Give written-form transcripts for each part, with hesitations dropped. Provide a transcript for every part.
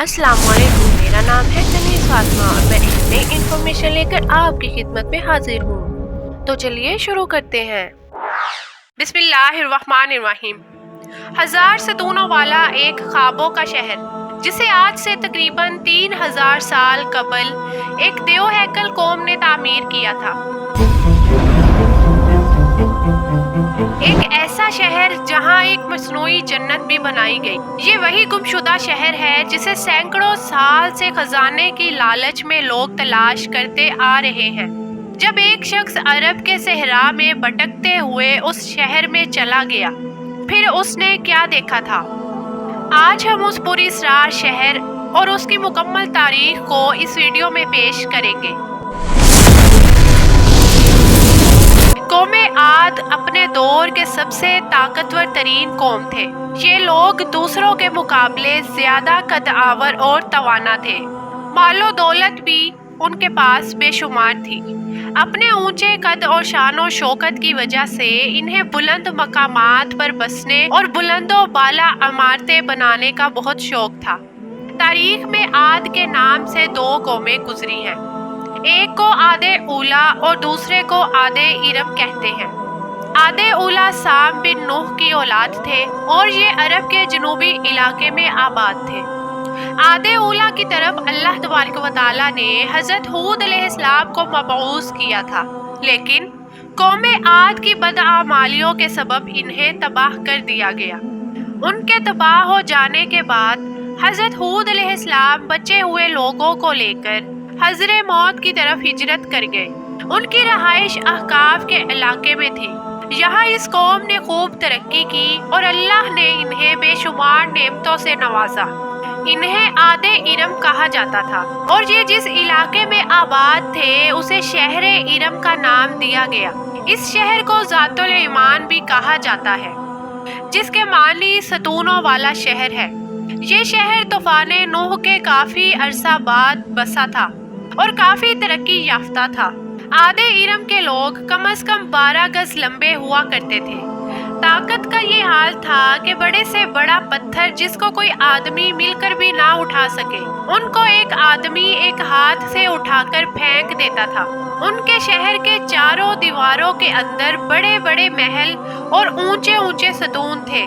अस्सलाम वालेकुम। मेरा नाम है तनीस फातिमा और मैं एक नई इंफॉर्मेशन लेकर आपकी खिदमत में हाजिर हूँ। तो चलिए शुरू करते हैं। बिस्मिल्लाहिर्रहमानिर्रहीम। हजार सतूनों वाला एक ख्वाबों का शहर, जिसे आज से तकरीबन 3000 साल कबल एक देव हैकल कौम ने तामीर किया था। एक ऐसा शहर जहां एक मसनूई जन्नत भी बनाई गई। ये वही गुमशुदा शहर है जिसे सैकड़ों साल से खजाने की लालच में लोग तलाश करते आ रहे हैं। जब एक शख्स अरब के सहरा में भटकते हुए उस शहर में चला गया, फिर उसने क्या देखा था? आज हम उस पुरअसरार शहर और उसकी मुकम्मल तारीख को इस वीडियो में पेश करेंगे। कौमे आद अपने दौर के सबसे ताकतवर तरीन कौम थे। ये लोग दूसरों के मुकाबले ज्यादा कद-आवर और तवाना थे। मालो दौलत भी उनके पास बेशुमार थी। अपने ऊंचे कद और शानो शौकत की वजह से इन्हें बुलंद मकामात पर बसने और बुलंदो बाला इमारतें बनाने का बहुत शौक था। तारीख में आद के नाम से दो कौमें गुजरी हैं। एक को आदे उला और दूसरे को आदे इरम कहते हैं। आदे उला साम बिन नूह की औलाद थे और ये अरब के जनूबी इलाके में आबाद थे। आदे उला की तरफ अल्लाह तबारक व तआला ने हजरत हूद अलैहिस्सलाम को मबऊस किया था, लेकिन कौमे आद की बदआमालियों के सबब इन्हें तबाह कर दिया गया। उनके तबाह हो जाने के बाद हजरत हूद अलैहिस्सलाम बचे हुए लोगों को लेकर हजरे मौत की तरफ हिजरत कर गए। उनकी रहाइश अहकाफ के इलाके में थी। यहाँ इस कौम ने खूब तरक्की की और अल्लाह ने इन्हें बेशुमार नेमतों से नवाजा। इन्हें आदे इरम कहा जाता था और ये जिस इलाके में आबाद थे उसे शहरे इरम का नाम दिया गया। इस शहर को ज़ातुल ईमान भी कहा जाता है, जिसके मानी सतूनों वाला शहर है। ये शहर तूफाने नूह के काफी अरसा बाद बसा था और काफी तरक्की याफ्ता था। आदे इरम के लोग कम से कम 12 गज लंबे हुआ करते थे। ताकत का ये हाल था कि बड़े से बड़ा पत्थर जिसको कोई आदमी मिलकर भी ना उठा सके, उनको एक आदमी एक हाथ से उठाकर फेंक देता था। उनके शहर के चारों दीवारों के अंदर बड़े बड़े महल और ऊंचे ऊंचे सतून थे।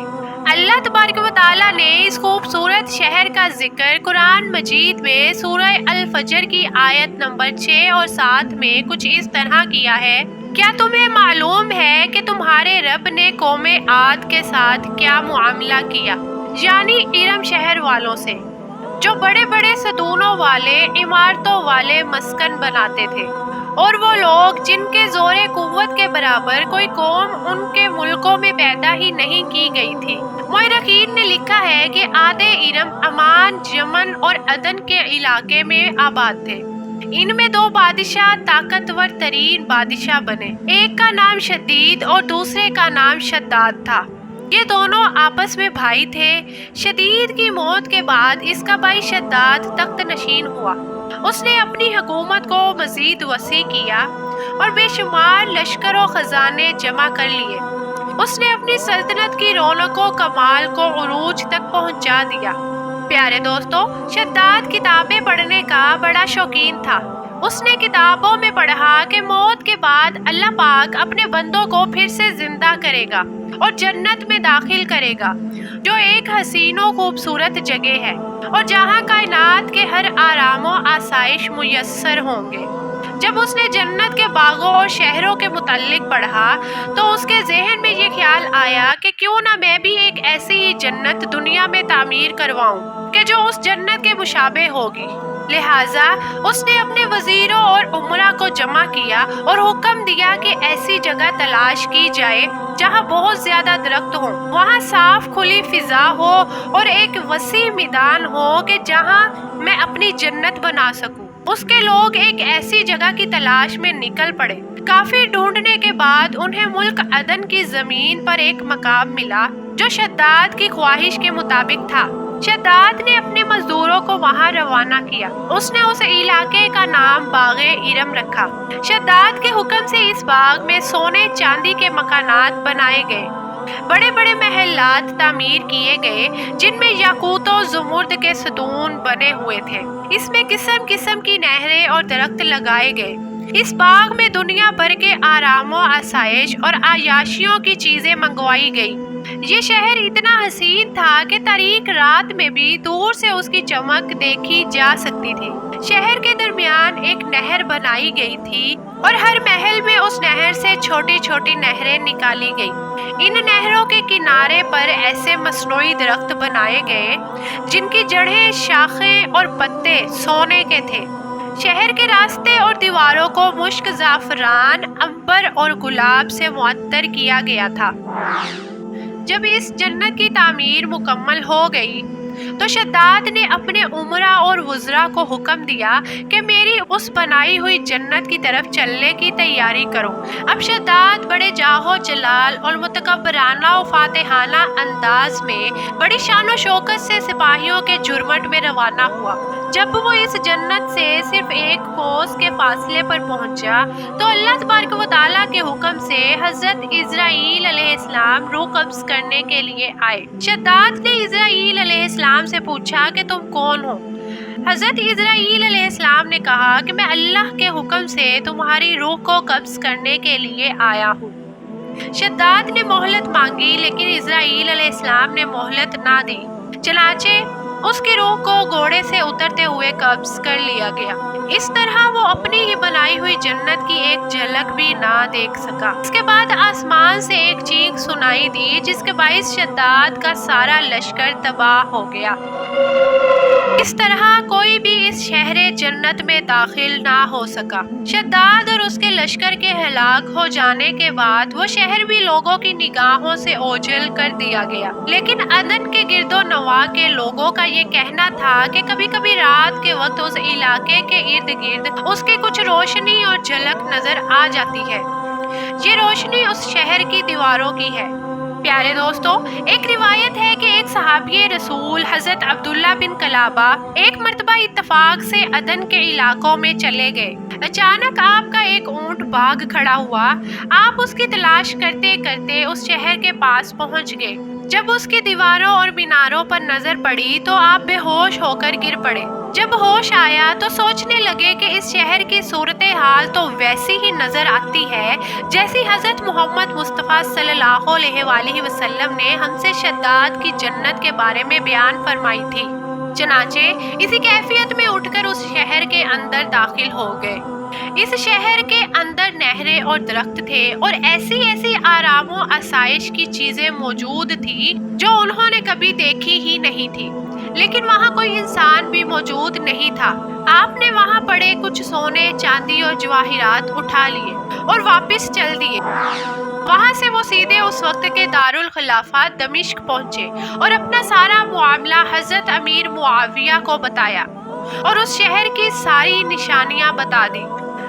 अल्लाह तबारक व तआला ने इस खूबसूरत शहर का जिक्र कुरान मजीद में सूरह अल फजर की आयत नंबर 6 और 7 में कुछ इस तरह किया है। क्या तुम्हें मालूम है कि तुम्हारे रब ने कौमे आद के साथ क्या मुआमला किया, यानी इरम शहर वालों से, जो बड़े बड़े सतूनों वाले इमारतों वाले मस्कन बनाते थे, और वो लोग जिनके जोरे कुव्वत के बराबर कोई कौम उनके मुल्कों में पैदा ही नहीं की गई थी। मुअर्रिखीन ने लिखा है कि आदे इरम अमान, यमन और अदन के इलाके में आबाद थे। इनमें दो बादशाह ताकतवर तरीन बादशाह बने। एक का नाम शदीद और दूसरे का नाम शद्दाद था। ये दोनों आपस में भाई थे। शदीद की मौत के बाद इसका भाई शद्दाद तख्त नशीन हुआ। उसने अपनी हुकूमत को मजीद वसी किया और बेशुमार लश्कर और खजाने जमा कर लिए। उसने अपनी सल्तनत की रौनकों कमाल को उरूज तक पहुंचा दिया। प्यारे दोस्तों, शद्दाद किताबें पढ़ने का बड़ा शौकीन था। उसने किताबों में पढ़ा कि मौत के बाद अल्लाह पाक अपने बंदों को फिर से जिंदा करेगा और जन्नत में दाखिल करेगा, जो एक हसीनो खूबसूरत जगह है और जहाँ कायनात के हर आरामो आसाइश मुयस्सर होंगे। जब उसने जन्नत के बागों और शहरों के मुताल्लिक पढ़ा तो उसके जहन में ये ख्याल आया कि क्यों ना मैं भी एक ऐसी ही जन्नत दुनिया में तामीर करवाऊं कि जो उस जन्नत के मुशाबे होगी। लिहाजा उसने अपने वजीरों और उमरा को जमा किया और हुक्म दिया कि ऐसी जगह तलाश की जाए जहाँ बहुत ज्यादा दरख्त हो, वहाँ साफ खुली फिजा हो और एक वसी मैदान हो कि जहाँ मैं अपनी जन्नत बना सकूं। उसके लोग एक ऐसी जगह की तलाश में निकल पड़े। काफी ढूंढने के बाद उन्हें मुल्क अदन की जमीन पर एक मकाम मिला जो शद्दाद की ख्वाहिश के मुताबिक था। शद्दाद ने अपने मजदूरों को वहां रवाना किया। उसने उस इलाके का नाम बागे इरम रखा। शद्दाद के हुक्म से इस बाग में सोने चांदी के मकानात बनाए गए बड़े बड़े महलात तामीर किए गए जिनमें याकूत और ज़ुमुर्द के सतून बने हुए थे। इसमें किस्म किस्म की नहरें और दरख्त लगाए गए। इस बाग में दुनिया भर के आरामो आसाइश और आयाशियों की चीजें मंगवाई गई। ये शहर इतना हसीन था कि तारीक रात में भी दूर से उसकी चमक देखी जा सकती थी। शहर के दरमियान एक नहर बनाई गई थी और हर महल में उस नहर से छोटी छोटी नहरें निकाली गई। इन नहरों के किनारे पर ऐसे मसनूई दरख्त बनाए गए जिनकी जड़ें, शाखें और पत्ते सोने के थे। शहर के रास्ते और दीवारों को मुश्क, ज़ाफ़रान, अंबर और गुलाब से मुअत्तर किया गया था। जब इस जन्नत की तामीर मुकम्मल हो गई तो शद्दाद ने अपने उमरा और वज़रा को हुक्म दिया कि मेरी उस बनाई हुई जन्नत की तरफ चलने की तैयारी करो। अब शद्दाद बड़े जाहो जलाल और मुतकब्बराना और फातिहाना अंदाज में बड़ी शानो शौकत से सिपाहियों के जुर्मट में रवाना हुआ। जब वो इस जन्नत से सिर्फ एक कोस के फासले पर पहुंचा तो अल्लाह तबारक व तआला के हुक्म से हजरत इज़राइल अलैहिस्सलाम रूह कब्ज़ करने के लिए आए। शद्दाद ने इज़राइल अलैहिस्सलाम से पूछा कि तुम कौन हो? हजरत इज़राइल अलैहिस्सलाम ने कहा कि मैं अल्लाह के हुक्म से तुम्हारी रूह को कब्ज़ करने के लिए आया हूँ। शद्दाद ने मोहलत मांगी लेकिन इज़राइल अलैहिस्सलाम ने मोहलत ना दी। चनाचे उसकी रूह को घोड़े से उतरते हुए कब्ज कर लिया गया। इस तरह वो अपनी ही बनाई हुई जन्नत की एक झलक भी ना देख सका। इसके बाद आसमान से एक चीख सुनाई दी जिसके बाइस शद्दाद का सारा लश्कर तबाह हो गया। इस तरह कोई भी इस शहरे जन्नत में दाखिल ना हो सका। शद्दाद और उसके लश्कर के हलाक हो जाने के बाद वो शहर भी लोगों की निगाहों से ओझल कर दिया गया। लेकिन अदन के गिरदो नवा के लोगों का ये कहना था कि कभी कभी रात के वक्त उस इलाके के इर्द गिर्द उसके कुछ रोशनी और झलक नजर आ जाती है। ये रोशनी उस शहर की दीवारों की है। प्यारे दोस्तों, एक रिवायत है कि एक सहाबी रसूल हजरत अब्दुल्ला बिन कलाबा एक मर्तबा इत्तफाक से अदन के इलाकों में चले गए। अचानक आपका एक ऊंट भाग खड़ा हुआ। आप उसकी तलाश करते करते उस शहर के पास पहुंच गए। जब उसकी दीवारों और मीनारों पर नजर पड़ी तो आप बेहोश होकर गिर पड़े। जब होश आया तो सोचने लगे कि इस शहर की सूरत हाल तो वैसी ही नजर आती है जैसी हजरत मोहम्मद मुस्तफ़ा सल्लल्लाहु अलैहि वसल्लम ने हमसे शद्दाद की जन्नत के बारे में बयान फरमाई थी। चनाचे इसी कैफियत में उठकर उस शहर के अंदर दाखिल हो गए। इस शहर के अंदर नहरें और दरख्त थे और ऐसी ऐसी आरामो आसाइश की चीजें मौजूद थी जो उन्होंने कभी देखी ही नहीं थी। लेकिन वहाँ कोई इंसान भी मौजूद नहीं था। आपने वहाँ पड़े कुछ सोने, चांदी और जवाहिरात उठा लिए और वापस चल दिए। वहाँ से वो सीधे उस वक्त के दारुल खिलाफा दमिश्क पहुँचे और अपना सारा मामला हजरत अमीर मुआविया को बताया और उस शहर की सारी निशानियाँ बता दी।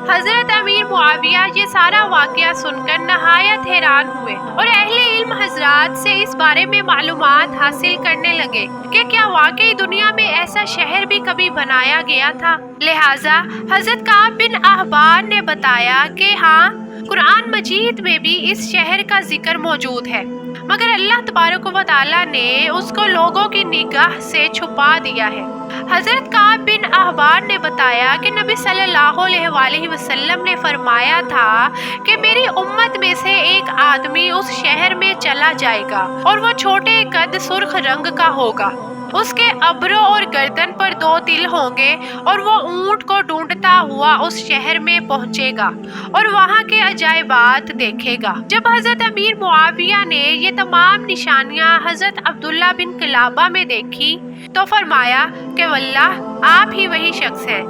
हजरत अमीर मुआविया ये सारा वाकया सुनकर नहायत हैरान हुए और अहले इल्म हजरात से इस बारे में मालूमात हासिल करने लगे कि क्या वाकई दुनिया में ऐसा शहर भी कभी बनाया गया था। लिहाजा हजरत काब बिन अहबार ने बताया कि हाँ, कुरान मजीद में भी इस शहर का जिक्र मौजूद है, मगर अल्लाह तबारक व तआला ने उसको लोगों की निगाह से छुपा दिया है। हजरत काब बिन अहबार ने बताया कि नबी सल्लल्लाहु अलैहि वसल्लम ने फरमाया था कि मेरी उम्मत में से एक आदमी उस शहर में चला जाएगा और वो छोटे कद सुर्ख रंग का होगा। उसके अब्रों और गर्दन पर 2 तिल होंगे और वो ऊंट को ढूंढता हुआ उस शहर में पहुंचेगा और वहां के अजायबात देखेगा। जब हजरत अमीर मुआविया ने ये तमाम निशानियां हजरत अब्दुल्ला बिन कलाबा में देखी तो फरमाया कि वल्लाह आप ही वही शख्स है।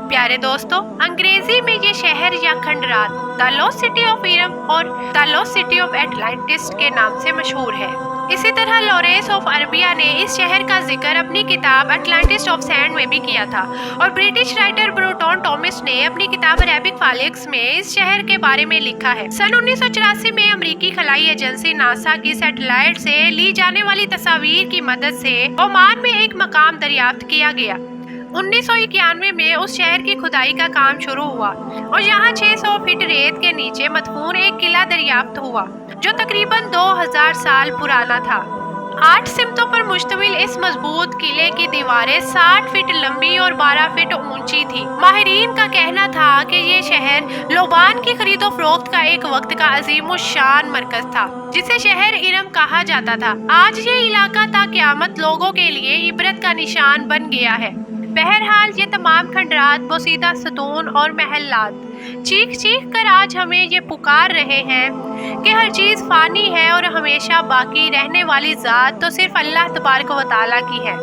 प्यारे दोस्तों, अंग्रेजी में ये शहर या खंडरात the lost city of Iram और the lost city of Atlantis के नाम से मशहूर है। इसी तरह लॉरेंस ऑफ अरबिया ने इस शहर का जिक्र अपनी किताब अटलांटिस ऑफ सैंड में भी किया था और ब्रिटिश राइटर ब्रूटन थॉमस ने अपनी किताब अरेबिक फालिक्स में इस शहर के बारे में लिखा है। सन 1984 में अमेरिकी खलाई एजेंसी नासा की सैटेलाइट से ली जाने वाली तस्वीर की मदद से ओमान में एक मकाम दरियाफ्त किया गया। 1991 میں اس شہر کی کھدائی کا کام شروع ہوا اور یہاں 600 فٹ ریت کے نیچے مدفون ایک قلعہ دریافت ہوا جو تقریباً 2000 سال پرانا تھا۔ 8 سمتوں پر مشتمل اس مضبوط قلعے کی دیواریں 60 فٹ لمبی اور 12 فٹ اونچی تھی۔ ماہرین کا کہنا تھا کہ یہ شہر لوبان کی خرید و فروخت کا ایک وقت کا عظیم الشان مرکز تھا جسے شہر ارم کہا جاتا تھا۔ آج یہ علاقہ تا قیامت لوگوں کے لیے عبرت کا نشان بن گیا ہے۔ بہرحال یہ تمام کھنڈرات، بوسیدہ ستون اور محلات چیخ چیخ کر آج ہمیں یہ پکار رہے ہیں کہ ہر چیز فانی ہے اور ہمیشہ باقی رہنے والی ذات تو صرف اللہ تبارک و تعالیٰ کی ہے۔